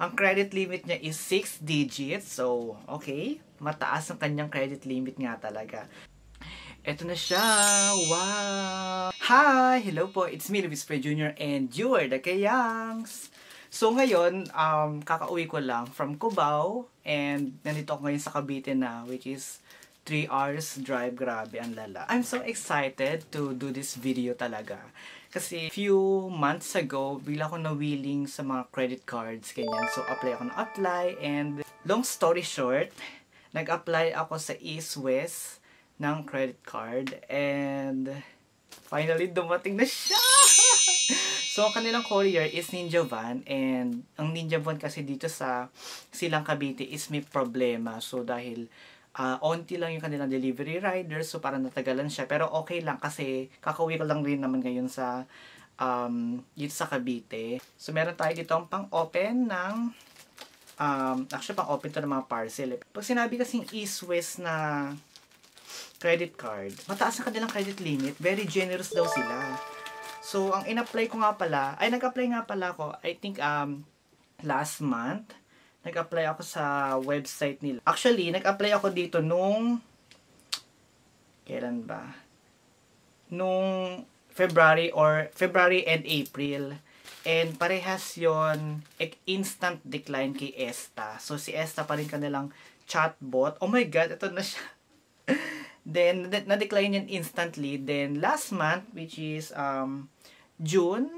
Ang credit limit niya is 6 digits. So, okay. Mataas ang kanyang credit limit nga talaga. Eto na siya! Wow! Hi! Hello po! It's me, Luis Pre Jr. and you are the Kayangs! So ngayon, kakauwi ko lang from Cubao and nandito ako ngayon sa Cavite na, which is 3 hours drive. Grabe, ang lala. I'm so excited to do this video talaga. Kasi few months ago, bigla ako na-willing sa mga credit cards, ganyan. So apply ako and long story short, nag-apply ako sa East West ng credit card and finally dumating na siya. So ang kanilang courier is Ninja Van and ang Ninja Van kasi dito sa Silang Cavite is may problema. So dahil onti lang yung kanilang delivery rider, so parang natagalan siya, pero okay lang kasi kakauwi ko lang rin naman ngayon sa dito sa Cavite. So meron tayo dito ang pang-open ng actually pang-open to ng mga parcel. Pag sinabi kasing East West na credit card, mataas na kanilang credit limit, very generous daw sila. So ang in-apply ko nga pala, nag-apply nga pala ako, I think last month, nag-apply ako sa website nila. Actually, nag-apply ako dito nung kailan ba? Nung February and April. And parehas yon instant decline kay Esta. So si Esta pa rin kanilang chatbot. Oh my god, ito na siya. Then, na-decline yan instantly. Then, last month, which is June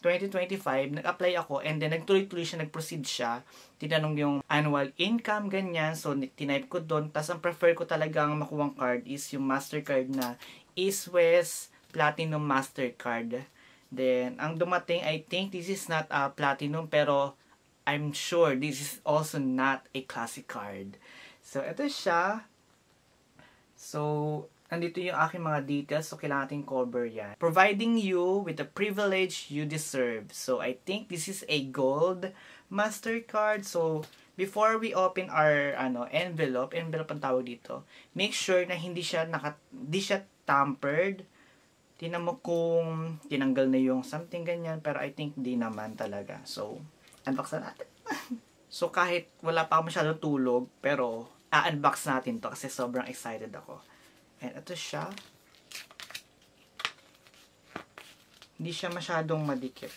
2025, nag-apply ako and then nagtuloy-tuloy siya, nag-proceed siya. Tinanong yung annual income, ganyan. So, tinype ko doon. Tapos, ang prefer ko talagang makuwang card is yung Mastercard na East West Platinum Mastercard. Then, ang dumating, I think this is not a Platinum, pero I'm sure this is also not a classic card. So, ito siya. So, nandito yung aking mga details. So, kailangan natin cover yan. Providing you with the privilege you deserve. So, I think this is a gold Mastercard. So, before we open our envelope ang tawag dito, make sure na hindi siya tampered. Tingnan mo kung tinanggal na yung something ganyan. Pero I think di naman talaga. So, unbox na natin. So, kahit wala pa masyadong tulog, pero unbox natin to kasi sobrang excited ako. And ito siya. Hindi siya masyadong madikit.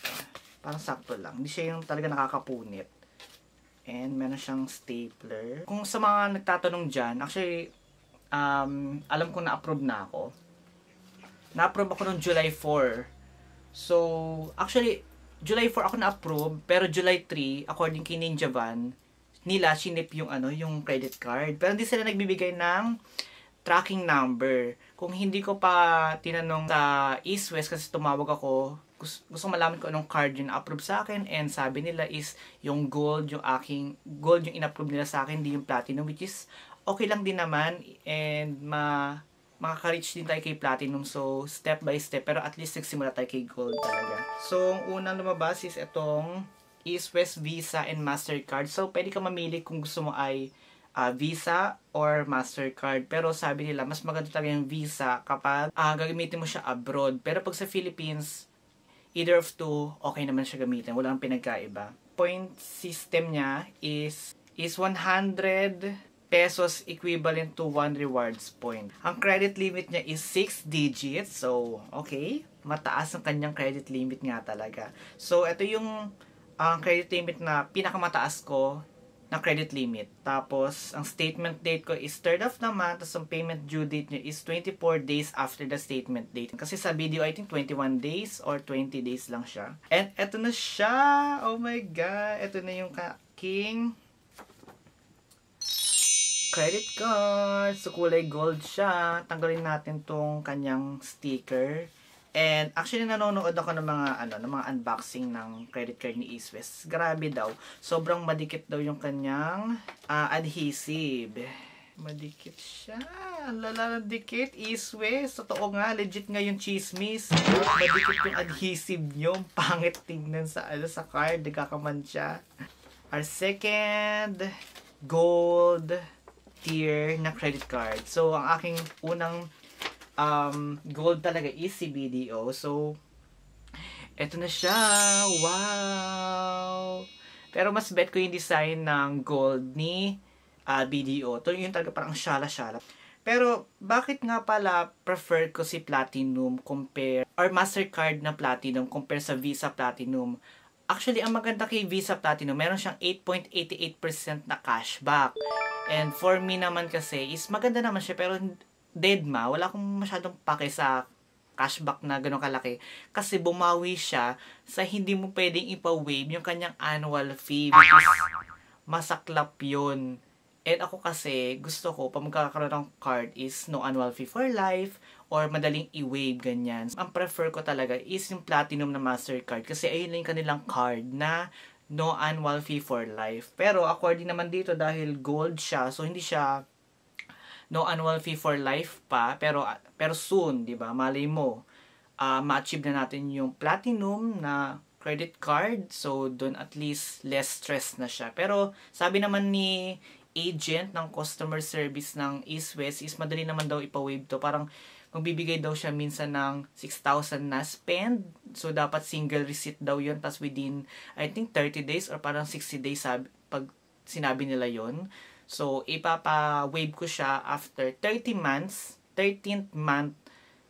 Parang sakto lang. Hindi siya yung talaga nakakapunit. And meron siyang stapler. Kung sa mga nagtatanong dyan, actually, alam ko na-approve na ako. Na-approve ako noong July 4. So, actually, July 4 ako na-approve, pero July 3, according kay Ninja Van, nila sinip yung yung credit card. Pero hindi sila nagbibigay ng tracking number. Kung hindi ko pa tinanong sa East West kasi tumawag ako, gusto malaman ko anong card yung approve sa akin, and sabi nila is yung gold, yung in-approve nila sa akin, hindi yung platinum, which is okay lang din naman, and makaka-reach din tayo kay platinum. So, step by step, pero at least nagsimula tayo kay gold talaga. So, ang unang lumabas is itong East West Visa and Mastercard. So, pwede ka mamili kung gusto mo ay Visa or Mastercard. Pero sabi nila, mas maganda talaga yung Visa kapag gagamitin mo siya abroad. Pero pag sa Philippines, either of two, okay naman siya gamitin. Walang pinagkaiba. Point system niya is 100 pesos equivalent to 1 rewards point. Ang credit limit niya is 6 digits. So, okay. Mataas ang kanyang credit limit nga talaga. So, ito yung ang credit limit na pinakamataas ko na credit limit. Tapos, ang statement date ko is 3rd of the month. Tapos, ang payment due date niya is 24 days after the statement date. Kasi sa video, I think 21 days or 20 days lang siya. And eto na siya! Oh my God! Eto na yung king credit card. So, kulay gold siya. Tanggalin natin tong kanyang sticker. And actually nanonood ako ng mga unboxing ng credit card ni East West. Grabe daw. Sobrang madikit daw yung kanyang adhesive. Madikit siya. Lala, dikit. East West. Totoo nga, legit nga yung chismis. Madikit yung adhesive nyo. Pangit tingnan sa card. Nagkakamancha. Our second gold tier na credit card. So, ang aking unang gold talaga is si BDO. So, eto na siya. Wow! Pero mas bet ko yung design ng gold ni BDO. Ito yung talaga parang syala-syala. Pero, bakit nga pala prefer ko si Platinum compare, or MasterCard na Platinum compare sa Visa Platinum? Actually, ang maganda kay Visa Platinum, meron siyang 8.88% na cashback. And for me naman kasi, is maganda naman siya, pero deadma, wala akong masyadong pake sa cashback na gano'ng kalaki. Kasi bumawi siya sa hindi mo pwedeng ipa-waive yung kanyang annual fee, which is masaklap yun. And ako kasi, gusto ko, pag magkakaroon ng card is no annual fee for life or madaling i-waive, ganyan. Ang prefer ko talaga is yung Platinum na MasterCard kasi ayun lang yung kanilang card na no annual fee for life. Pero according naman dito, dahil gold siya, so hindi siya no annual fee for life pa, pero soon, di ba? Malay mo, ma-achieve na natin yung Platinum na credit card. So, doon at least less stress na siya. Pero, sabi naman ni agent ng customer service ng East West is madali naman daw ipa-waive to. Parang magbibigay daw siya minsan ng 6,000 na spend. So, dapat single receipt daw yun. Tapos within, I think, 30 days or parang 60 days pag sinabi nila yon. So, ipapa-waive ko siya after 30 months, 13th month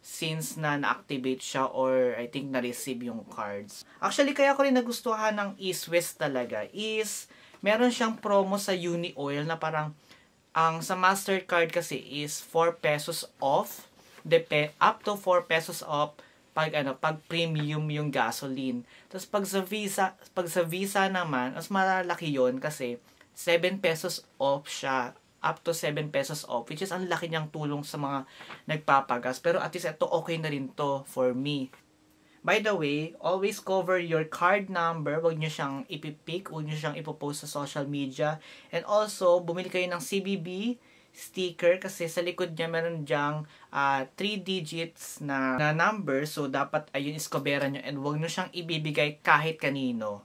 since na na-activate siya or I think na-receive yung cards. Actually, kaya ko rin nagustuhan ng East West talaga is meron siyang promo sa Uni-Oil na parang ang sa MasterCard kasi is 4 pesos off, up to 4 pesos off pag premium yung gasoline. Tapos pag sa Visa naman, mas malaki yon kasi 7 pesos off siya, up to 7 pesos off, which is ang laki niyang tulong sa mga nagpapagas. Pero at least ito okay na rin to for me. By the way, always cover your card number. Huwag nyo siyang ipipick. Huwag nyo siyang ipopost sa social media. And also, bumili kayo ng CBB sticker kasi sa likod niya meron dyang 3 digits na number. So, dapat ayun iskobera nyo and huwag nyo siyang ibibigay kahit kanino.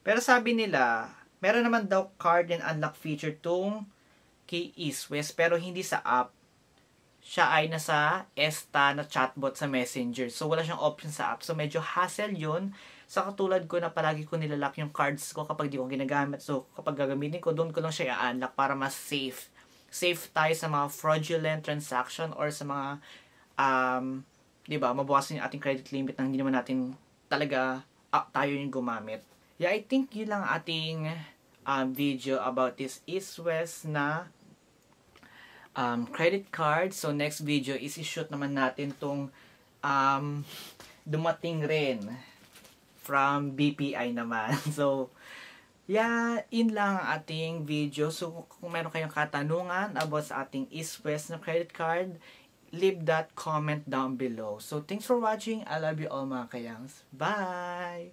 Pero sabi nila, meron naman daw card and unlock feature tong kay East West pero hindi sa app. Siya ay nasa Esta na chatbot sa Messenger. So, wala siyang option sa app. So, medyo hassle yun. Sa katulad ko na palagi ko nilalak yung cards ko kapag di ko ginagamit. So, kapag gagamitin ko, doon ko lang siya i-unlock para mas safe. Safe tayo sa mga fraudulent transaction or sa mga, di ba, mabawasan yung ating credit limit na hindi naman natin talaga tayo yung gumamit. Yeah, I think yun lang ating video about this East West na credit card. So, next video is i-shoot naman natin tong dumating rin from BPI naman. So, yeah, in lang ang ating video. So, kung meron kayong katanungan about sa ating East West na credit card, leave that comment down below. So, thanks for watching. I love you all mga kayangs. Bye!